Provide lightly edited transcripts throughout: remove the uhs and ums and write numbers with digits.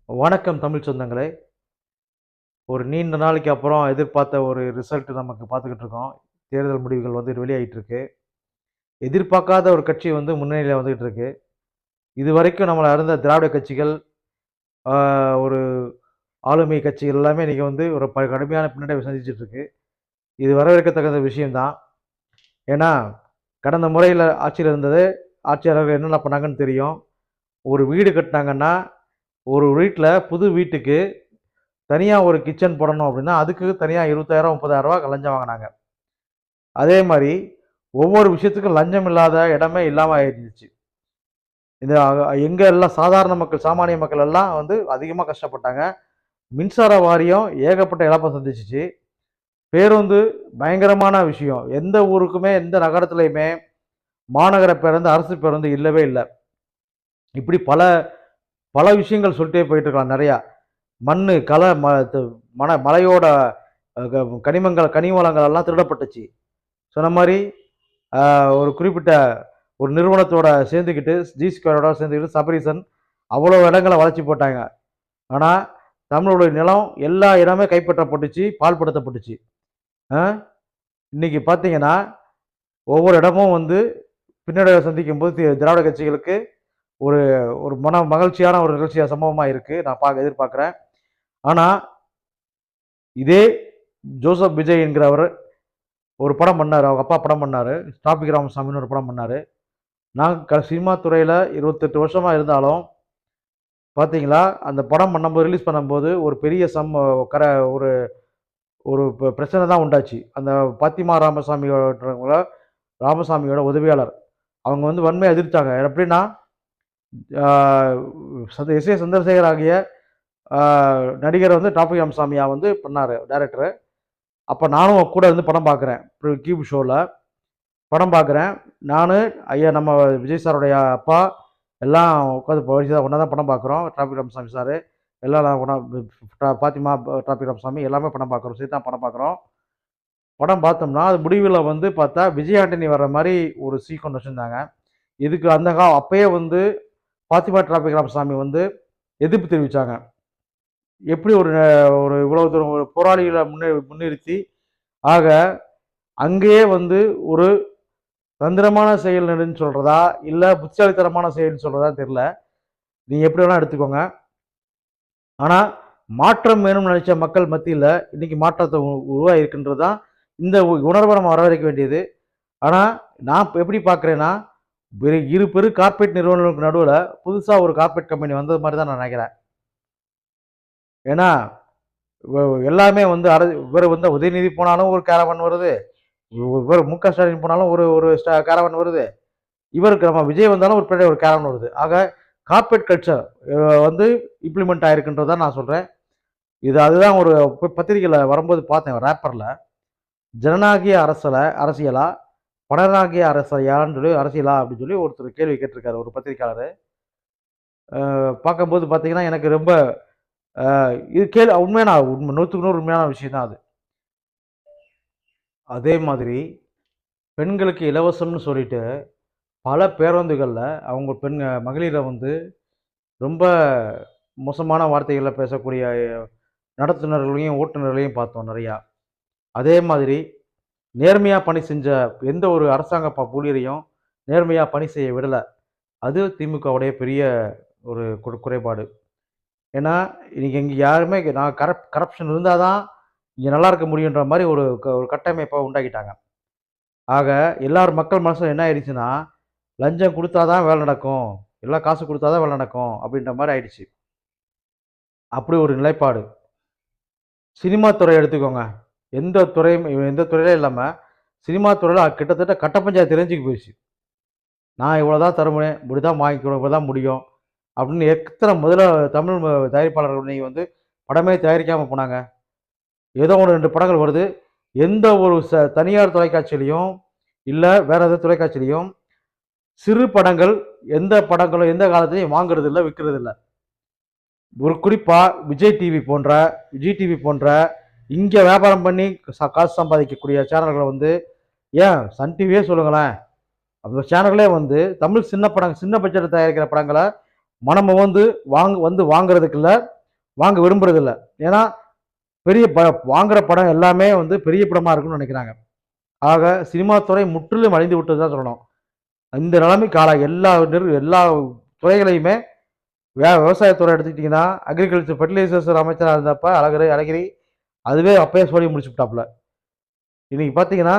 வணக்கம் தமிழ் சொந்தங்களே. ஒரு நீண்ட நாளைக்கு அப்புறம் எதிர்பார்த்த ஒரு ரிசல்ட் நமக்கு பார்த்துக்கிட்டு இருக்கோம். தேர்தல் முடிவுகள் வந்து வெளியாயிட்டு இருக்கு. எதிர்பார்க்காத ஒரு கட்சி வந்து முன்னணியில வந்துகிட்டு இருக்கு. இதுவரைக்கும் நம்மள அறிந்த திராவிட கட்சிகள், ஆ ஒரு ஆளுமை கட்சிகள் எல்லாமே இன்னைக்கு வந்து ஒரு கடுமையான பின்னடைவை சந்திச்சுட்டு இருக்கு. இது வரவேற்கத்தகுந்த விஷயம் தான். ஏன்னா, கடந்த முறையில ஆட்சியில இருந்தது, ஆட்சியாளர்கள் என்னென்ன பண்ணாங்கன்னு தெரியும். ஒரு வீடு கட்டுனாங்கன்னா, ஒரு வீட்ல புது வீட்டுக்கு தனியா ஒரு கிச்சன் போடணும் அப்படின்னா, அதுக்கு தனியா ரூ. 20,000 ரூ. 30,000 லஞ்சம் வாங்குனாங்க. அதே மாரி ஒவ்வொரு விஷயத்துக்கும் லஞ்சம் இல்லாத இடமே இல்லாம ஆயிருந்துச்சு. இந்த எங்க எல்லாம் சாதாரண மக்கள், சாமானிய மக்கள் எல்லாம் வந்து அதிகமா கஷ்டப்பட்டாங்க. மின்சார வாரியம் ஏகப்பட்ட இழப்ப சந்திச்சுச்சு. பேருந்து பயங்கரமான விஷயம். எந்த ஊருக்குமே, எந்த நகரத்திலயுமே மாநகர பேருந்து, அரசு பேருந்து இல்லவே இல்ல. இப்படி பல பல விஷயங்கள் சொல்லிட்டே போயிட்டு இருக்கலாம் நெறையா. மண்ணு, கள ம து மலையோட கனிம வளங்கள் எல்லாம் திருடப்பட்டுச்சு. சொன்ன மாரி ஒரு குறிப்பிட்ட ஒரு நிறுவனத்தோட சேர்ந்துக்கிட்டு, ஜி ஸ்கொயரோட சேர்ந்துக்கிட்டு சபரீசன் அவ்வளோ இடங்கள வளர்ச்சி போட்டாங்க. ஆனா, தமிழுடைய நிலம் எல்லா இடமே கைப்பற்றப்பட்டுச்சு, பாழ்படுத்தப்பட்டுச்சு. அ இன்னைக்கு பார்த்தீங்கன்னா, ஒவ்வொரு இடமும் வந்து பின்னடைவை சந்திக்கும்போது திராவிட கட்சிகளுக்கு ஒரு ஒரு மகிழ்ச்சியான ஒரு நிகழ்ச்சியா சம்பவமா இருக்கு. நான் எதிர்பார்க்கிறேன். ஆனா, இதே ஜோசப் விஜய் என்கிறவர் ஒரு படம் பண்ணாரு. அவங்க அப்பா படம் பண்ணாரு. டிராபிக் ராமசாமின்னு ஒரு படம் பண்ணாரு. நான் சினிமா துறையில 28 வருஷமா இருந்தாலும், பார்த்தீங்களா, அந்த படம் பண்ணும்போது ரிலீஸ் பண்ணும்போது ஒரு பெரிய கர ஒரு ஒரு பிரச்சனை தான் உண்டாச்சு. அந்த பாத்திமா ராமசாமியோட ராமசாமியோட உதவியாளர். அவங்க வந்து வன்மையா எதிர்த்தாங்க. எப்படின்னா, ஆ எஸ்.ஏ. சந்திரசேகர் ஆகிய ஆ நடிகர் வந்து டிராபிக் ராமசாமியா வந்து பண்ணாரு டைரக்டரு. அப்ப நானும் கூட இருந்து படம் பார்க்குறேன். கியூப் ஷோல. படம் பார்க்குறேன். நானு, ஐயா நம்ம விஜய் சாருடைய அப்பா எல்லாம் உட்காந்து ஒண்ணா தான் படம் பார்க்குறோம். Traffic Ramasamy sir. எல்லாம் நான் ஒண்ணா பாத்திமா, டிராபிக் ராமசாமி எல்லாமே படம் பார்க்குறோம். சேர்த்து தான் படம் பார்க்குறோம். படம் பார்த்தோம்னா, அது முடிவுல வந்து பார்த்தா, விஜய் ஆண்டனி வர்ற மாரி ஒரு சீக்வென்ஸ் வச்சிருந்தாங்க. இதுக்கு அப்பயே வந்து பாத்திமா டிராபிக் ராமசாமி வந்து எதிர்ப்பு தெரிவிச்சாங்க. எப்படி ஒரு ஒரு இவ்வளவு தூரம் ஒரு போராளிகள முன்னிறுத்தி, ஆக அங்கேயே வந்து ஒரு தந்திரமான செயல்ன்னு சொல்றதா, இல்ல புத்திசாலித்தனமான செயல்ன்னு சொல்றதா தெரியல. நீங்க எப்படி வேணா எடுத்துக்கோங்க. ஆனா, மாற்றம் வேணும்னு நெனைச்ச மக்கள் மத்தியில இன்னைக்கு மாற்றத்த உருவாகியிருக்குன்றது தான் இந்த உணர்வ நம்ம வரவேற்க வேண்டியது. ஆனா, நான் எப்படி பார்க்கிறேன்னா, இரு பெரு கார்ப்பரேட் நிறுவனங்களுக்கு நடுவுல புதுசா ஒரு கார்ப்பரேட் கம்பெனி வந்தது மாரி தான் நான் நெனைக்கிறேன். ஏன்னா, வ எல்லாமே வந்து இவரு வந்து உதயநிதி போனாலும் ஒரு கேரவான் வருது. இவரு மு.க. ஸ்டாலின் போனாலும் ஒரு ஒரு கேரவான் வருது. இவருக்கு நம்ம விஜய் வந்தாலும் ஒரு பின்னாடி ஒரு கேரவன் வருது. ஆக கார்ப்பரேட் கல்ச்சர் வந்து இம்ப்ளிமெண்ட் ஆயிருக்குன்றத தான் நான் சொல்றேன். அதுதான் ஒரு பத்திரிகையில வரும்போது பார்த்தேன் ரேப்பர்ல. ஜனநாயக அரசியலா? பணநாயக அரசியலான்னு சொல்லி அரசியலா அப்படின்னு சொல்லி ஒருத்தர் கேள்வி கேட்டிருக்காரு ஒரு பத்திரிக்கையாளரு. பார்க்கும்போது பார்த்தீங்கன்னா, எனக்கு ரொம்ப அ இது உண்மையான 100க்கு 100 உண்மையான விஷயம் தான் அது. அதே மாதிரி பெண்களுக்கு இலவசம்னு சொல்லிட்டு பல பேருந்துகள்ல அவங்க மகளிர வந்து ரொம்ப மோசமான வார்த்தைகள்ல பேசக்கூடிய நடத்துனர்களையும், ஓட்டுநர்களையும் பார்த்தோம் நெறையா. அதே மாதிரி நேர்மையா பணி செஞ்ச எந்த ஒரு அரசாங்க ஊழியரையும் நேர்மையா பணி செய்ய விடல. அது திமுகவுடைய பெரிய ஒரு குறைபாடு. ஏன்னா, இன்னைக்கு இங்க யாருமே நான் கரப்ஷன் இருந்தா தான் இங்க நல்லா இருக்க முடியுன்ற மாரி ஒரு கட்டமைப்ப உண்டாக்கிட்டாங்க. ஆக மக்கள் மனசுல என்ன ஆயிடுச்சுன்னா, லஞ்சம் குடுத்தா தான் வேலை நடக்கும். எல்லாம் காசு குடுத்தா தான் வேலை நடக்கும். அப்படின்ற மாரி ஆயிடுச்சு. அப்படி ஒரு நிலைப்பாடு. சினிமா துறைய எடுத்துக்கோங்க. எந்த துறையிலும் இல்லாம, சினிமா துறையில கிட்டத்தட்ட கட்ட பஞ்சாயத்து ரேஞ்சுக்கு போயிருச்சு. நான் இவ்வளோ தான் தருவேன், இப்படி தான் வாங்கிக்கணும், இவ்வளோ தான் முடியும். அப்படின்னு எத்தன முதல்ல தமிழ் தயாரிப்பாளர்கள் இன்னைக்கு வந்து படமே தயாரிக்காம போனாங்க. ஏதோ 1, 2 படங்கள் வருது. எந்த ஒரு தனியார் தொலைக்காட்சியிலயும், இல்ல வேற எதாவது தொலைக்காட்சியிலயும் சிறு படங்கள் எந்த படங்களும் எந்த காலத்திலயும் வாங்குறது இல்ல, விக்கிறது இல்ல. ஒரு குறிப்பா விஜய் டிவி போன்ற இங்க வியாபாரம் பண்ணி காசு சம்பாதிக்கக்கூடிய சேனல்கள வந்து ஏன் சன் டிவியே சொல்லுங்களேன். அந்த சேனல்லே வந்து தமிழ் சின்ன பட்ஜெட்ல தயாரிக்கிற படங்கள நம்ம வந்து வாங்குறதுக்கு இல்லை, வாங்க விரும்புறது இல்லை. ஏன்னா பெரிய வாங்குற படம் எல்லாமே வந்து பெரிய படமாக இருக்குன்னு நினைக்கிறாங்க. ஆக சினிமா துறை முற்றிலும் அழிந்து விட்டது தான் சொல்லணும். இந்த நிலைமைக்கு எல்லா துறைகளையுமே விவசாயத்துறை எடுத்துக்கிட்டிங்கன்னா, அக்ரிகல்ச்சர் ஃபெர்டிலைசர்ஸ் அமைச்சராக இருந்தப்ப அழகிரி அதுவே அப்பயே சொல்லி முடிச்சுட்டாப்புல. இன்னைக்கு பார்த்தீங்கன்னா,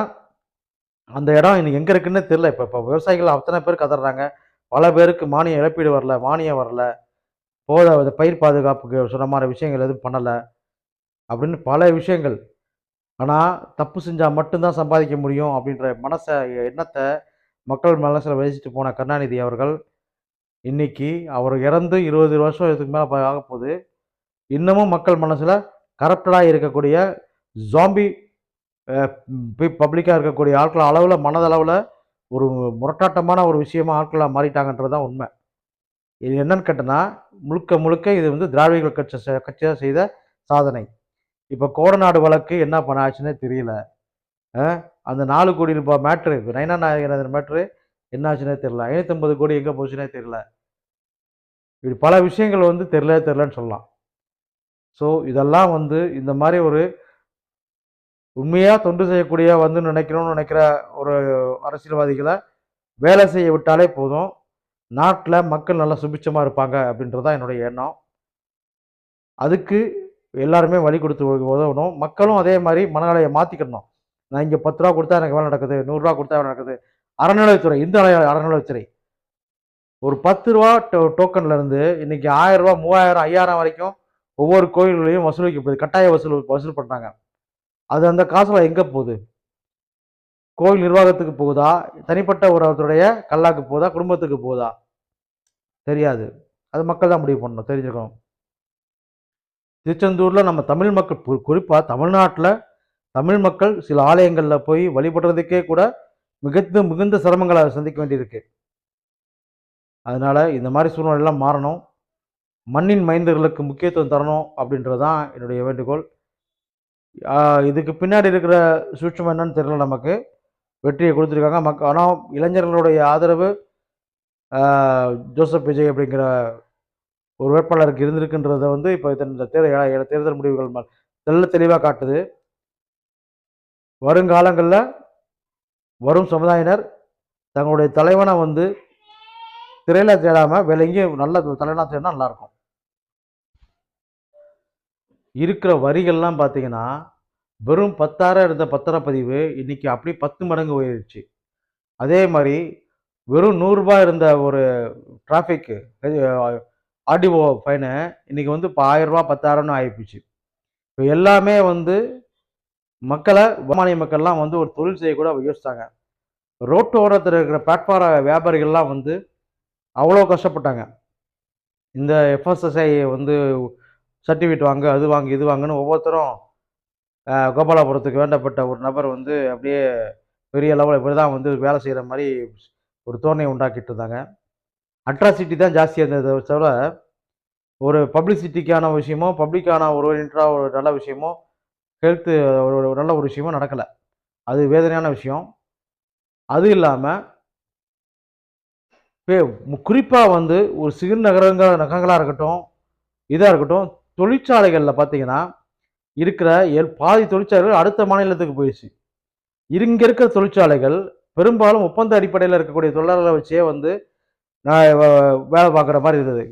அந்த இடம் இன்னைக்கு எங்கே இருக்குன்னு தெரியல. இப்போ விவசாயிகள் அத்தனை பேர் கதறாங்க. பல பேருக்கு மானிய இழப்பீடு வரல, மானியம் வரல, பயிர் பாதுகாப்புக்கு சொன்ன மாதிரி விஷயங்கள் எதுவும் பண்ணலை அப்படின்னு பல விஷயங்கள். ஆனால் தப்பு செஞ்சால் மட்டும்தான் சம்பாதிக்க முடியும் அப்படின்ற எண்ணத்தை மக்கள் மனசில் விதைச்சிட்டு போன கருணாநிதி அவர்கள் இன்னைக்கு அவர் இறந்து 20 வருஷத்துக்கு மேலே ஆகப்போகுது. இன்னமும் மக்கள் மனசில் கரப்டடாக இருக்கக்கூடிய ஜாம்பி பப்ளிக்காக இருக்கக்கூடிய ஆட்கள் அளவில் மனதளவில் ஒரு முரட்டாட்டமான ஒரு விஷயமா ஆட்களாக மாறிட்டாங்கன்றது தான் உண்மை. இது என்னன்னு கேட்டோன்னா, முழுக்க இது வந்து திராவிடர்கள் கட்சியாக செய்த சாதனை. இப்போ கோடநாடு வழக்கு என்ன பண்ண ஆச்சுன்னே தெரியல. அந்த 4 கோடி ரூபாய் மேட்ரு, நயனா நாயகன் மேட்ரு என்ன ஆச்சுன்னே தெரியல. 550 கோடி எங்கே போச்சுன்னே தெரியல. இப்படி பல விஷயங்கள் வந்து தெரியலன்னு சொல்லலாம். ஸோ இதெல்லாம் வந்து இந்த மாதிரி ஒரு உண்மையாக தொண்டு செய்யக்கூடிய நினைக்கிற ஒரு அரசியல்வாதிகளை வேலை செய்ய விட்டாலே போதும், நாட்டில் மக்கள் நல்லா சுபிட்சமாக இருப்பாங்க அப்படின்றது தான் என்னுடைய எண்ணம். அதுக்கு எல்லாருமே வழி கொடுத்து உதவணும். மக்களும் அதே மாதிரி மனநிலையை மாற்றிக்கணும். நான் இங்கே 10 ரூபா கொடுத்தா எனக்கு வேலை நடக்குது, 100 ரூபா கொடுத்தா வேலை நடக்குது. அறநிலையத்துறை, இந்து அறநிலையத்துறை ஒரு 10 ரூபா டோக்கன்ல இருந்து இன்னைக்கு 1000 ரூபா, 3000, 5000 வரைக்கும் ஒவ்வொரு கோயில்களையும் வசூலிக்கப்படுது. கட்டாய வசூல் பண்ணுறாங்க. அது அந்த காசுல எங்கே போகுது? கோயில் நிர்வாகத்துக்கு போகுதா, தனிப்பட்ட ஒருத்தருடைய கல்லாக்கு போகுதா, குடும்பத்துக்கு போகுதா? தெரியாது. அது மக்கள் தான் முடிவு பண்ணணும், தெரிஞ்சுக்கணும். திருச்செந்தூரில் நம்ம தமிழ் மக்கள், குறிப்பாக தமிழ்நாட்டில் தமிழ் மக்கள் சில ஆலயங்களில் போய் வழிபடுறதுக்கே கூட மிகுந்த சிரமங்களை சந்திக்க வேண்டியிருக்கு. அதனால இந்த மாதிரி சூழ்நிலையெல்லாம் மாறணும். மண்ணின் மைந்தர்களுக்கு முக்கியத்துவம் தரணும் அப்படின்றது தான் என்னுடைய வேண்டுகோள். இதுக்கு பின்னாடி இருக்கிற சூட்சம் என்னன்னு தெரியல. நமக்கு வெற்றியை கொடுத்துருக்காங்க. ஆனால் இளைஞர்களுடைய ஆதரவு ஜோசப் விஜய் அப்படிங்கிற ஒரு வேட்பாளருக்கு இருந்திருக்குன்றதை வந்து இப்போ இந்த தேர்தல் முடிவுகள் தெளிவாக காட்டுது. வருங்காலங்களில் வரும் சமுதாயினர் தங்களுடைய தலைவனை வந்து திரையில தேடாமல் வேற எங்கேயும் நல்ல தலைவனாக தேடினா நல்லாயிருக்கும். இருக்கிற வரிகள்லாம் பார்த்தீங்கன்னா, வெறும் 10,000 இருந்த பத்திரப்பதிவு இன்னைக்கு அப்படியே 10 மடங்கு உயர்ந்துச்சு. அதே மாதிரி வெறும் 100 ரூபாய் இருந்த ஒரு டிராஃபிக் ஆர்டிஓ ஃபைனு இன்னைக்கு வந்து இப்போ 1000 ரூபா 10,000ன்னு ஆகிப்போச்சு. இப்போ எல்லாமே வந்து சாமானிய மக்கள்லாம் வந்து ஒரு தொழில் செய்யக்கூட யோசித்தாங்க. ரோட்டு ஓரத்தில் இருக்கிற பிளாட்ஃபார்ம் வியாபாரிகள்லாம் வந்து அவ்வளோ கஷ்டப்பட்டாங்க. இந்த எஃப்எஸ்எஸ்ஐ வந்து சர்டிஃபிகேட் வாங்க, அது வாங்க, இது வாங்கன்னு ஒவ்வொருத்தரும் கோபாலபுரத்துக்கு வேண்டப்பட்ட ஒரு நபர் வந்து அப்படியே பெரிய லெவலில் இப்படி தான் வந்து வேலை செய்கிற மாதிரி ஒரு தோரணையை உண்டாக்கிட்டு இருந்தாங்க. அட்ராசிட்டி தான் ஜாஸ்தியாக இருந்ததை தவிர ஒரு பப்ளிசிட்டிக்கான விஷயமோ, பப்ளிக்கான ஒரு ஓரியன்டாக ஒரு நல்ல விஷயமோ, ஹெல்த்து ஒரு நல்ல ஒரு விஷயமோ நடக்கலை. அது வேதனையான விஷயம். அது இல்லாமல் குறிப்பாக வந்து ஒரு சிறு நகரங்களாக இருக்கட்டும், இதாக இருக்கட்டும், தொழிற்சாலைகளில் பார்த்தீங்கன்னா இருக்கிற பாதி தொழிற்சாலைகள் அடுத்த மாநிலத்துக்கு போயிடுச்சு. இங்கே இருக்கிற தொழிற்சாலைகள் பெரும்பாலும் ஒப்பந்த அடிப்படையில் இருக்கக்கூடிய தொழிலாளர்களை வச்சே வந்து வேலை பார்க்குற மாதிரி இருந்தது.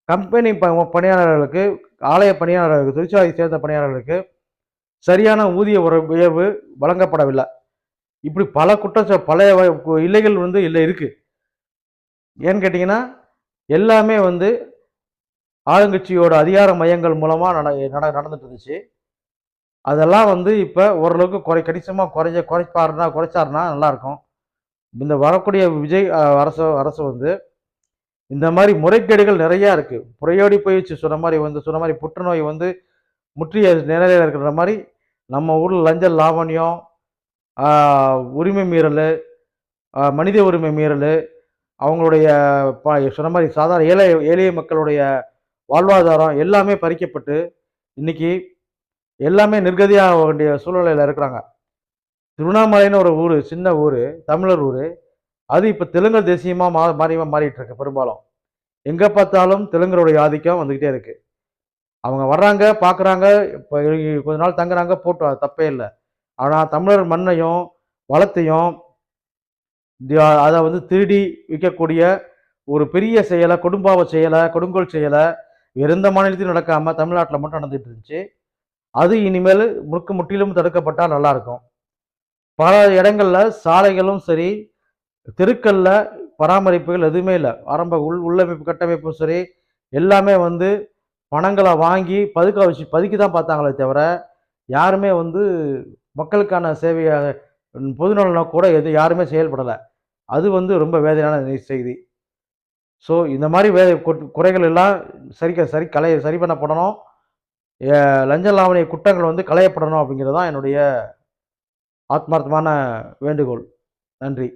கம்பெனி பணியாளர்களுக்கு, ஆலய பணியாளர்களுக்கு, தொழிற்சாலையை சேர்ந்த பணியாளர்களுக்கு சரியான ஊதிய உயர்வு வழங்கப்படவில்லை. இப்படி பல பல இல்லைகள் வந்து இருக்கு. ஏன்னு கேட்டிங்கன்னா, எல்லாமே வந்து ஆளுங்கட்சியோட அதிகார மையங்கள் மூலமாக நடந்துட்டு இருந்துச்சு. அதெல்லாம் வந்து இப்போ ஓரளவுக்கு கணிசமாக குறைச்சாருன்னா நல்லாயிருக்கும். இந்த வரக்கூடிய விஜய் அரசு வந்து இந்த மாதிரி முறைகேடுகள் நிறையா இருக்குது. புறையோடி போயிடுச்சு. சொன்ன மாதிரி புற்றுநோய் வந்து முற்றிய நிலையில் இருக்கிற மாதிரி நம்ம ஊரில் லஞ்ச லாவண்யம், உரிமை மீறல், மனித உரிமை மீறல், அவங்களுடைய சொன்ன மாதிரி சாதாரண எளிய மக்களுடைய வாழ்வாதாரம் எல்லாமே பறிக்கப்பட்டு இன்னைக்கு எல்லாமே நிர்கதியாக வேண்டிய சூழ்நிலையில் இருக்கிறாங்க. திருவண்ணாமலைன்னு ஒரு ஊர், சின்ன ஊர், தமிழர் ஊர், அது இப்போ தெலுங்கு தேசியமாக மாறிட்டு இருக்கு பெரும்பாலும். எங்கே பார்த்தாலும் தெலுங்கருடைய ஆதிக்கம் வந்துக்கிட்டே இருக்கு. அவங்க வர்றாங்க, பார்க்குறாங்க, இப்போ கொஞ்ச நாள் தங்குறாங்க, போட்டோம், அது தப்பே இல்லை. ஆனால் தமிழர் மண்ணையும் வளத்தையும் அதை வந்து திருடி விற்கக்கூடிய ஒரு பெரிய செயலை, கொடும்பாவ செயலை, கொடுங்கோல் செயலை எந்த மாநிலத்திலும் நடக்காமல் தமிழ்நாட்டில் மட்டும் நடந்துட்டு இருந்துச்சு. அது இனிமேல் முற்றிலும் தடுக்கப்பட்டால் நல்லாயிருக்கும். பல இடங்களில் சாலைகளும் சரி, தெருக்களில் பராமரிப்புகள் எதுவுமே இல்லை. ஆரம்ப உள்ளமைப்பு கட்டமைப்பும் சரி, எல்லாமே வந்து பணங்களை வாங்கி பதுக்கி தான் பார்த்தாங்களே தவிர, யாருமே வந்து மக்களுக்கான சேவையாக பொதுநல கூட யாருமே செயல்படலை. அது வந்து ரொம்ப வேதனையான செய்தி. ஸோ இந்த மாதிரி குறைகள் எல்லாம் சரி பண்ணப்படணும். லஞ்ச லாவணிய குற்றங்கள் வந்து களையப்படணும் அப்படிங்கிறது தான் என்னுடைய ஆத்மார்த்தமான வேண்டுகோள். நன்றி.